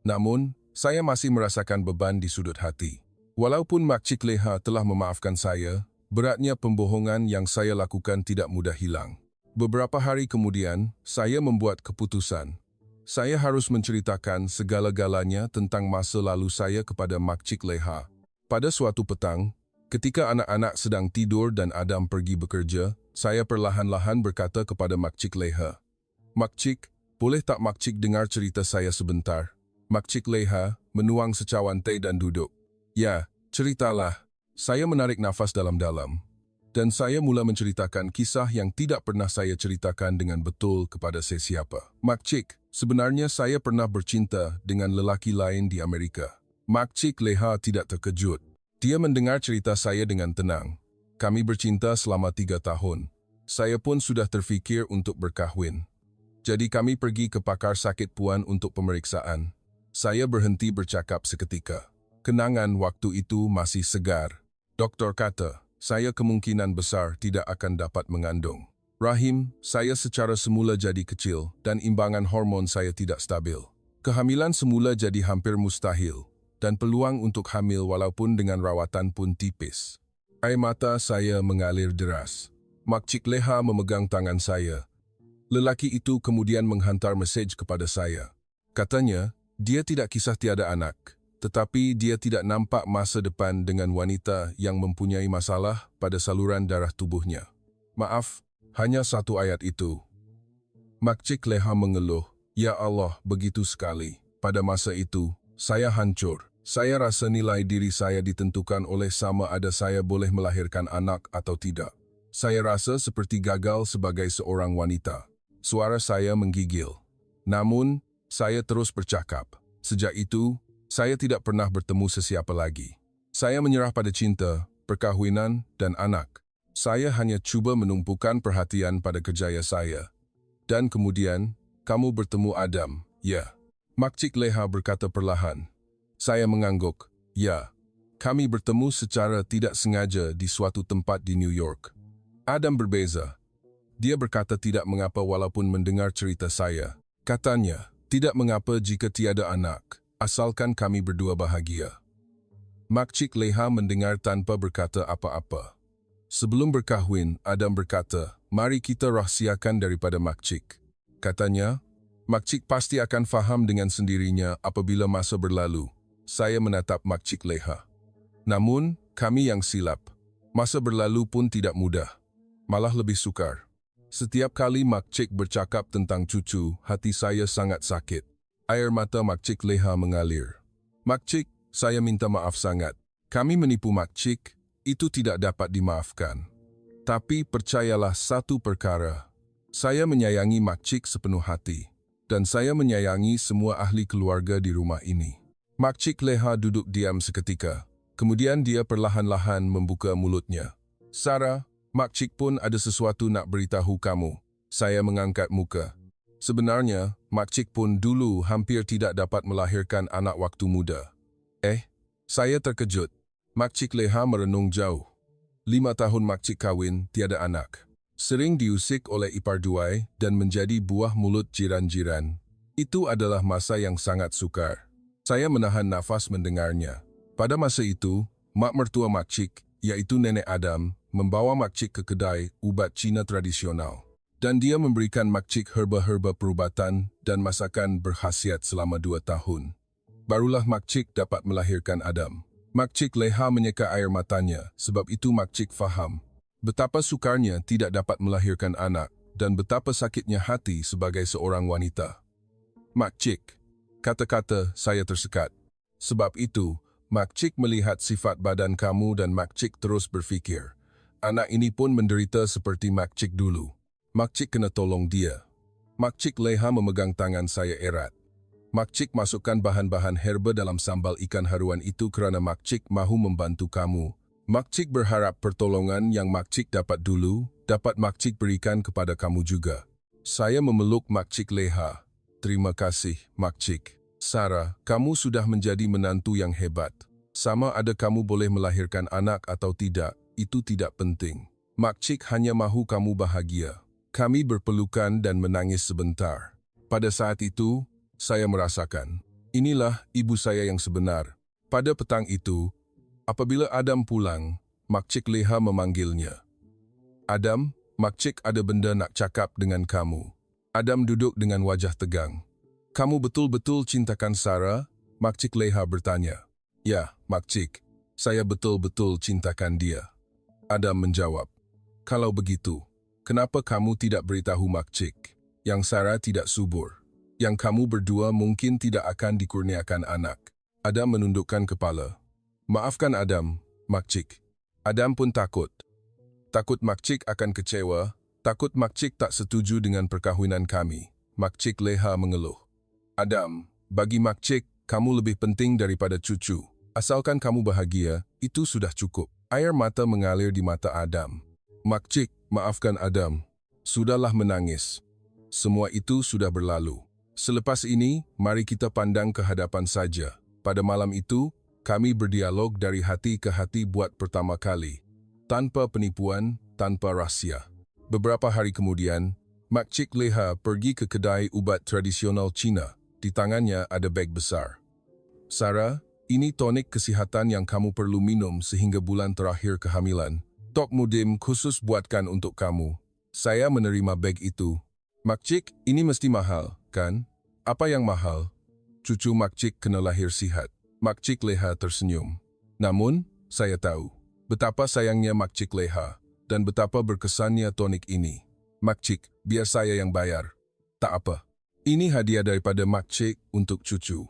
Namun, saya masih merasakan beban di sudut hati. Walaupun Makcik Leha telah memaafkan saya, beratnya pembohongan yang saya lakukan tidak mudah hilang. Beberapa hari kemudian, saya membuat keputusan. Saya harus menceritakan segala-galanya tentang masa lalu saya kepada Makcik Leha. Pada suatu petang, ketika anak-anak sedang tidur dan Adam pergi bekerja, saya perlahan-lahan berkata kepada Makcik Leha, "Makcik, boleh tak Makcik dengar cerita saya sebentar?" Makcik Leha menuang secawan teh dan duduk. "Ya, ceritalah." Saya menarik nafas dalam-dalam. Dan saya mula menceritakan kisah yang tidak pernah saya ceritakan dengan betul kepada sesiapa. "Makcik, sebenarnya saya pernah bercinta dengan lelaki lain di Amerika." Makcik Leha tidak terkejut. Dia mendengar cerita saya dengan tenang. "Kami bercinta selama 3 tahun. Saya pun sudah terfikir untuk berkahwin. Jadi kami pergi ke pakar sakit puan untuk pemeriksaan." Saya berhenti bercakap seketika. Kenangan waktu itu masih segar. Doktor kata, saya kemungkinan besar tidak akan dapat mengandung. Rahim saya secara semula jadi kecil dan imbangan hormon saya tidak stabil. Kehamilan semula jadi hampir mustahil dan peluang untuk hamil walaupun dengan rawatan pun tipis. Air mata saya mengalir deras. Makcik Leha memegang tangan saya. Lelaki itu kemudian menghantar mesej kepada saya. Katanya, dia tidak kisah tiada anak. Tetapi dia tidak nampak masa depan dengan wanita yang mempunyai masalah pada saluran darah tubuhnya. Maaf, hanya satu ayat itu. Makcik Leha mengeluh, "Ya Allah, begitu sekali. Pada masa itu, saya hancur. Saya rasa nilai diri saya ditentukan oleh sama ada saya boleh melahirkan anak atau tidak. Saya rasa seperti gagal sebagai seorang wanita." Suara saya menggigil. Namun, saya terus bercakap. Sejak itu, saya tidak pernah bertemu sesiapa lagi. Saya menyerah pada cinta, perkahwinan, dan anak. Saya hanya cuba menumpukan perhatian pada kerjaya saya. Dan kemudian, kamu bertemu Adam, ya. Makcik Leha berkata perlahan. Saya mengangguk, ya. Kami bertemu secara tidak sengaja di suatu tempat di New York. Adam berbeza. Dia berkata tidak mengapa walaupun mendengar cerita saya. Katanya, tidak mengapa jika tiada anak. Asalkan kami berdua bahagia. Makcik Leha mendengar tanpa berkata apa-apa. Sebelum berkahwin, Adam berkata, "Mari kita rahsiakan daripada Makcik." Katanya, "Makcik pasti akan faham dengan sendirinya apabila masa berlalu." Saya menatap Makcik Leha. Namun, kami yang silap. Masa berlalu pun tidak mudah. Malah lebih sukar. Setiap kali Makcik bercakap tentang cucu, hati saya sangat sakit. Air mata Makcik Leha mengalir. "Makcik, saya minta maaf sangat. Kami menipu Makcik, itu tidak dapat dimaafkan. Tapi percayalah satu perkara. Saya menyayangi Makcik sepenuh hati. Dan saya menyayangi semua ahli keluarga di rumah ini." Makcik Leha duduk diam seketika. Kemudian dia perlahan-lahan membuka mulutnya. "Sarah, Makcik pun ada sesuatu nak beritahu kamu." Saya mengangkat muka. Sebenarnya, Makcik pun dulu hampir tidak dapat melahirkan anak waktu muda. Saya terkejut. Makcik Leha merenung jauh. 5 tahun Makcik kawin, tiada anak. Sering diusik oleh ipar duai dan menjadi buah mulut jiran-jiran. Itu adalah masa yang sangat sukar. Saya menahan nafas mendengarnya. Pada masa itu, mak mertua Makcik, yaitu Nenek Adam, membawa Makcik ke kedai ubat Cina tradisional. Dan dia memberikan Makcik herba-herba perubatan dan masakan berkhasiat selama 2 tahun. Barulah Makcik dapat melahirkan Adam. Makcik Leha menyeka air matanya, sebab itu Makcik faham betapa sukarnya tidak dapat melahirkan anak dan betapa sakitnya hati sebagai seorang wanita. "Makcik," kata-kata saya tersekat. Sebab itu, Makcik melihat sifat badan kamu dan Makcik terus berfikir, anak ini pun menderita seperti Makcik dulu. Makcik kena tolong dia. Makcik Leha memegang tangan saya erat. Makcik masukkan bahan-bahan herba dalam sambal ikan haruan itu kerana Makcik mahu membantu kamu. Makcik berharap pertolongan yang Makcik dapat dulu, dapat Makcik berikan kepada kamu juga. Saya memeluk Makcik Leha. Terima kasih, Makcik. Sarah, kamu sudah menjadi menantu yang hebat. Sama ada kamu boleh melahirkan anak atau tidak, itu tidak penting. Makcik hanya mahu kamu bahagia. Kami berpelukan dan menangis sebentar. Pada saat itu, saya merasakan, inilah ibu saya yang sebenar. Pada petang itu, apabila Adam pulang, Makcik Leha memanggilnya. Adam, Makcik ada benda nak cakap dengan kamu. Adam duduk dengan wajah tegang. Kamu betul-betul cintakan Sarah? Makcik Leha bertanya. Ya, Makcik, saya betul-betul cintakan dia. Adam menjawab. Kalau begitu, kenapa kamu tidak beritahu Makcik? Yang Sarah tidak subur. Yang kamu berdua mungkin tidak akan dikurniakan anak. Adam menundukkan kepala. Maafkan Adam, Makcik. Adam pun takut. Takut Makcik akan kecewa, takut Makcik tak setuju dengan perkahwinan kami. Makcik Leha mengeluh. Adam, bagi Makcik, kamu lebih penting daripada cucu. Asalkan kamu bahagia, itu sudah cukup. Air mata mengalir di mata Adam. Makcik, maafkan Adam. Sudahlah menangis. Semua itu sudah berlalu. Selepas ini, mari kita pandang ke hadapan saja. Pada malam itu, kami berdialog dari hati ke hati buat pertama kali. Tanpa penipuan, tanpa rahsia. Beberapa hari kemudian, Makcik Leha pergi ke kedai ubat tradisional Cina. Di tangannya ada beg besar. Sarah, ini tonik kesihatan yang kamu perlu minum sehingga bulan terakhir kehamilan. Tok Mudim khusus buatkan untuk kamu. Saya menerima beg itu. Makcik, ini mesti mahal, kan? Apa yang mahal? Cucu Makcik kena lahir sihat. Makcik Leha tersenyum. Namun, saya tahu betapa sayangnya Makcik Leha dan betapa berkesannya tonik ini. Makcik, biar saya yang bayar. Tak apa. Ini hadiah daripada Makcik untuk cucu.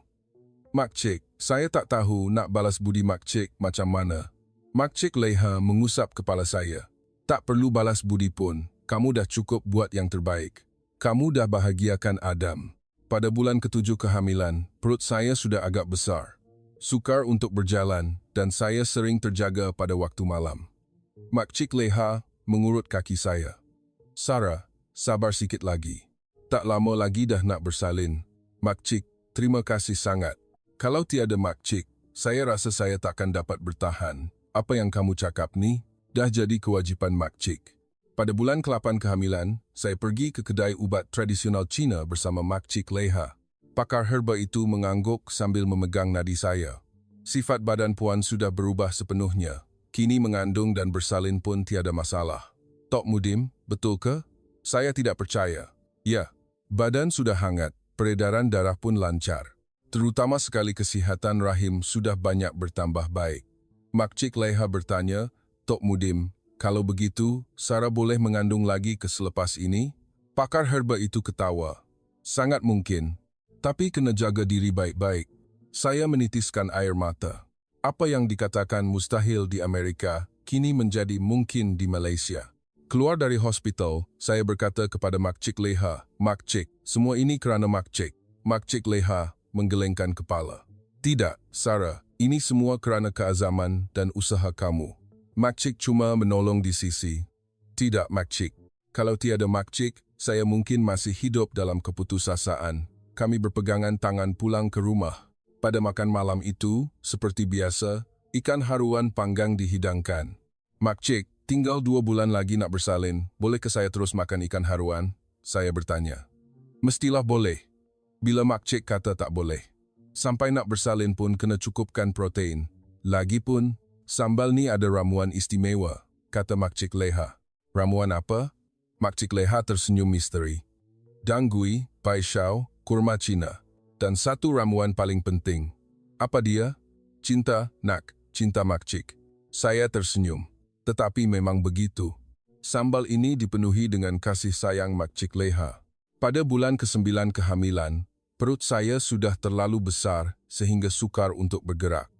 Makcik, saya tak tahu nak balas budi Makcik macam mana. Makcik Leha mengusap kepala saya. Tak perlu balas budi pun, kamu dah cukup buat yang terbaik. Kamu dah bahagiakan Adam. Pada bulan ke-7 kehamilan, perut saya sudah agak besar. Sukar untuk berjalan dan saya sering terjaga pada waktu malam. Makcik Leha mengurut kaki saya. Sarah, sabar sikit lagi. Tak lama lagi dah nak bersalin. Makcik, terima kasih sangat. Kalau tiada Makcik, saya rasa saya takkan dapat bertahan. Apa yang kamu cakap ni, dah jadi kewajipan Makcik. Pada bulan ke-8 kehamilan, saya pergi ke kedai ubat tradisional Cina bersama Makcik Leha. Pakar herba itu mengangguk sambil memegang nadi saya. Sifat badan puan sudah berubah sepenuhnya. Kini mengandung dan bersalin pun tiada masalah. Tok Mudim, betul ke? Saya tidak percaya. Ya, badan sudah hangat, peredaran darah pun lancar. Terutama sekali kesihatan rahim sudah banyak bertambah baik. Makcik Leha bertanya, Tok Mudim, kalau begitu, Sarah boleh mengandung lagi ke selepas ini? Pakar herba itu ketawa. Sangat mungkin, tapi kena jaga diri baik-baik. Saya menitiskan air mata. Apa yang dikatakan mustahil di Amerika, kini menjadi mungkin di Malaysia. Keluar dari hospital, saya berkata kepada Makcik Leha, Makcik, semua ini kerana Makcik. Makcik Leha menggelengkan kepala. Tidak, Sarah, ini semua kerana keazaman dan usaha kamu. Makcik cuma menolong di sisi. Tidak, Makcik. Kalau tiada Makcik, saya mungkin masih hidup dalam keputusasaan. Kami berpegangan tangan pulang ke rumah. Pada makan malam itu, seperti biasa, ikan haruan panggang dihidangkan. Makcik, tinggal 2 bulan lagi nak bersalin. Boleh ke saya terus makan ikan haruan? Saya bertanya. Mestilah boleh. Bila Makcik kata tak boleh. Sampai nak bersalin pun kena cukupkan protein. Lagipun, sambal ni ada ramuan istimewa, kata Makcik Leha. Ramuan apa? Makcik Leha tersenyum misteri. Danggui, paishao, kurma Cina. Dan satu ramuan paling penting. Apa dia? Cinta, nak, cinta Makcik. Saya tersenyum. Tetapi memang begitu. Sambal ini dipenuhi dengan kasih sayang Makcik Leha. Pada bulan ke-9 kehamilan, perut saya sudah terlalu besar sehingga sukar untuk bergerak.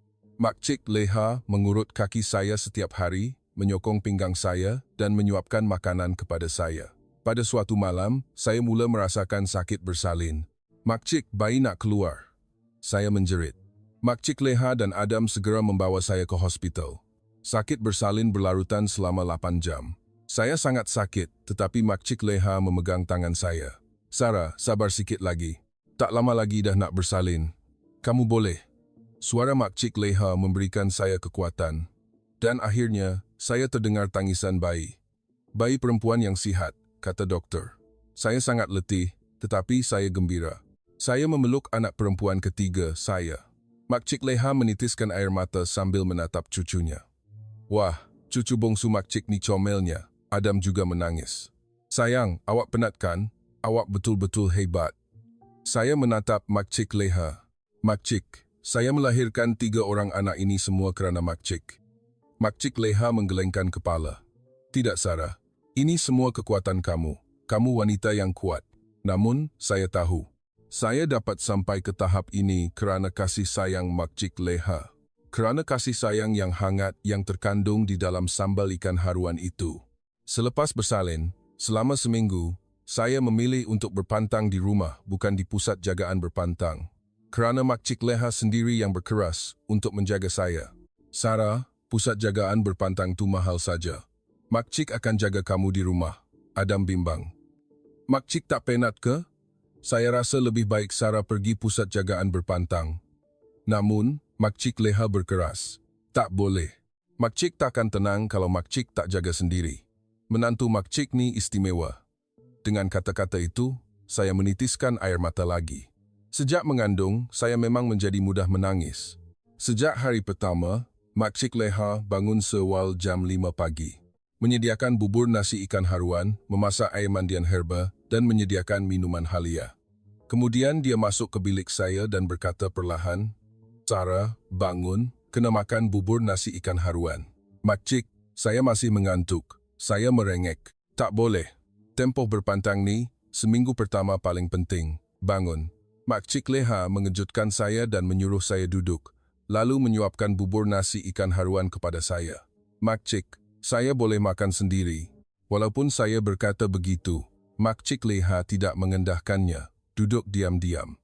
Makcik Leha mengurut kaki saya setiap hari, menyokong pinggang saya dan menyuapkan makanan kepada saya. Pada suatu malam, saya mula merasakan sakit bersalin. Makcik, bayi nak keluar. Saya menjerit. Makcik Leha dan Adam segera membawa saya ke hospital. Sakit bersalin berlarutan selama 8 jam. Saya sangat sakit, tetapi Makcik Leha memegang tangan saya. Sarah, sabar sikit lagi. Tak lama lagi dah nak bersalin. Kamu boleh. Suara Makcik Leha memberikan saya kekuatan. Dan akhirnya, saya terdengar tangisan bayi. Bayi perempuan yang sihat, kata doktor. Saya sangat letih, tetapi saya gembira. Saya memeluk anak perempuan ketiga saya. Makcik Leha menitiskan air mata sambil menatap cucunya. Wah, cucu bongsu Makcik ni comelnya. Adam juga menangis. Sayang, awak penat kan? Awak betul-betul hebat. Saya menatap Makcik Leha. Makcik, saya melahirkan 3 orang anak ini semua kerana Makcik. Makcik Leha menggelengkan kepala. Tidak, Sarah. Ini semua kekuatan kamu. Kamu wanita yang kuat. Namun, saya tahu. Saya dapat sampai ke tahap ini kerana kasih sayang Makcik Leha. Kerana kasih sayang yang hangat yang terkandung di dalam sambal ikan haruan itu. Selepas bersalin, selama seminggu, saya memilih untuk berpantang di rumah, bukan di pusat jagaan berpantang. Kerana Makcik Leha sendiri yang berkeras untuk menjaga saya. Sarah, pusat jagaan berpantang tu mahal saja. Makcik akan jaga kamu di rumah. Adam bimbang. Makcik tak penat ke? Saya rasa lebih baik Sarah pergi pusat jagaan berpantang. Namun, Makcik Leha berkeras. Tak boleh. Makcik takkan tenang kalau Makcik tak jaga sendiri. Menantu Makcik ni istimewa. Dengan kata-kata itu, saya menitiskan air mata lagi. Sejak mengandung, saya memang menjadi mudah menangis. Sejak hari pertama, Makcik Leha bangun sewal jam 5 pagi. Menyediakan bubur nasi ikan haruan, memasak air mandian herba, dan menyediakan minuman halia. Kemudian dia masuk ke bilik saya dan berkata perlahan, Sarah, bangun, kena makan bubur nasi ikan haruan. Makcik, saya masih mengantuk. Saya merengek. Tak boleh. Tempoh berpantang ni, seminggu pertama paling penting. Bangun. Makcik Leha mengejutkan saya dan menyuruh saya duduk, lalu menyuapkan bubur nasi ikan haruan kepada saya. Makcik, saya boleh makan sendiri. Walaupun saya berkata begitu, Makcik Leha tidak mengendahkannya, duduk diam-diam.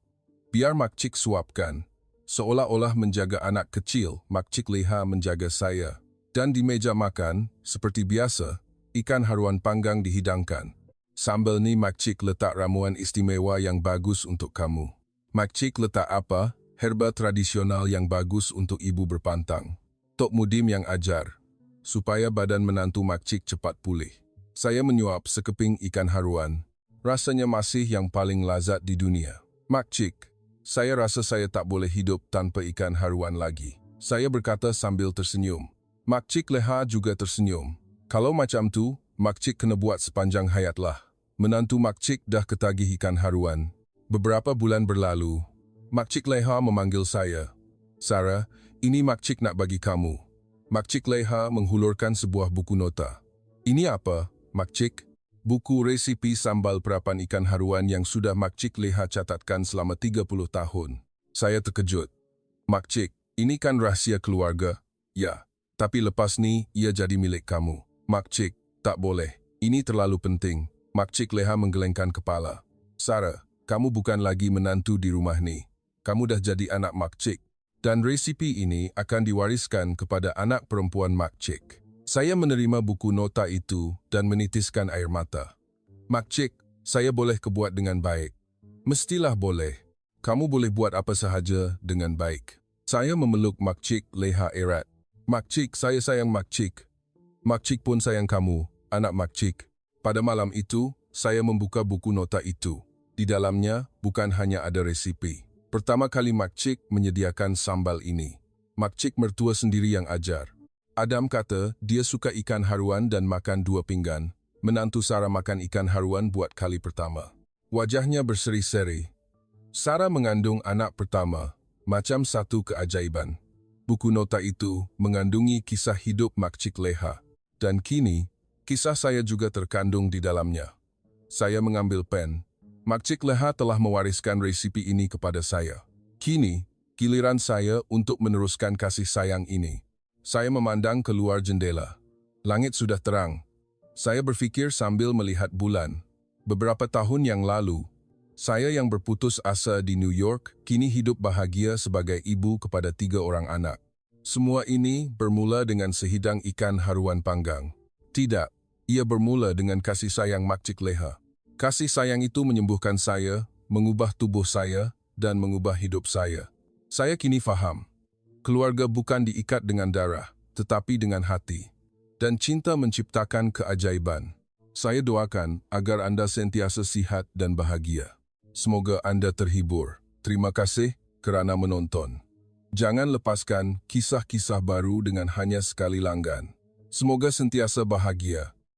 Biar Makcik suapkan. Seolah-olah menjaga anak kecil, Makcik Leha menjaga saya. Dan di meja makan, seperti biasa, ikan haruan panggang dihidangkan. Sambal ni Makcik letak ramuan istimewa yang bagus untuk kamu. Makcik letak apa? Herba tradisional yang bagus untuk ibu berpantang. Tok Mudim yang ajar, supaya badan menantu Makcik cepat pulih. Saya menyuap sekeping ikan haruan. Rasanya masih yang paling lazat di dunia. Makcik, saya rasa saya tak boleh hidup tanpa ikan haruan lagi. Saya berkata sambil tersenyum. Makcik Leha juga tersenyum. Kalau macam tu, Makcik kena buat sepanjang hayatlah. Menantu Makcik dah ketagih ikan haruan. Beberapa bulan berlalu, Makcik Leha memanggil saya. Sarah, ini Makcik nak bagi kamu. Makcik Leha menghulurkan sebuah buku nota. Ini apa, Makcik? Buku resipi sambal perapan ikan haruan yang sudah Makcik Leha catatkan selama 30 tahun. Saya terkejut. Makcik, ini kan rahsia keluarga. Ya, tapi lepas ni ia jadi milik kamu. Makcik, tak boleh. Ini terlalu penting. Makcik Leha menggelengkan kepala. Sarah, kamu bukan lagi menantu di rumah ni. Kamu dah jadi anak Makcik. Dan resipi ini akan diwariskan kepada anak perempuan Makcik. Saya menerima buku nota itu dan menitiskan air mata. Makcik, saya boleh kebuat dengan baik. Mestilah boleh. Kamu boleh buat apa sahaja dengan baik. Saya memeluk Makcik Leha erat. Makcik, saya sayang Makcik. Makcik pun sayang kamu, anak Makcik. Pada malam itu, saya membuka buku nota itu. Di dalamnya bukan hanya ada resipi. Pertama kali Makcik menyediakan sambal ini. Makcik mertua sendiri yang ajar. Adam kata dia suka ikan haruan dan makan 2 pinggan. Menantu Sarah makan ikan haruan buat kali pertama. Wajahnya berseri-seri. Sarah mengandung anak pertama, macam satu keajaiban. Buku nota itu mengandungi kisah hidup Makcik Leha. Dan kini, kisah saya juga terkandung di dalamnya. Saya mengambil pen. Makcik Leha telah mewariskan resipi ini kepada saya. Kini, giliran saya untuk meneruskan kasih sayang ini. Saya memandang keluar jendela. Langit sudah terang. Saya berfikir sambil melihat bulan. Beberapa tahun yang lalu, saya yang berputus asa di New York kini hidup bahagia sebagai ibu kepada 3 orang anak. Semua ini bermula dengan sehidang ikan haruan panggang. Tidak, Ia bermula dengan kasih sayang Makcik Leha. Kasih sayang itu menyembuhkan saya, mengubah tubuh saya, dan mengubah hidup saya. Saya kini faham. Keluarga bukan diikat dengan darah, tetapi dengan hati. Dan cinta menciptakan keajaiban. Saya doakan agar Anda sentiasa sihat dan bahagia. Semoga Anda terhibur. Terima kasih kerana menonton. Jangan lepaskan kisah-kisah baru dengan hanya sekali langgan. Semoga sentiasa bahagia.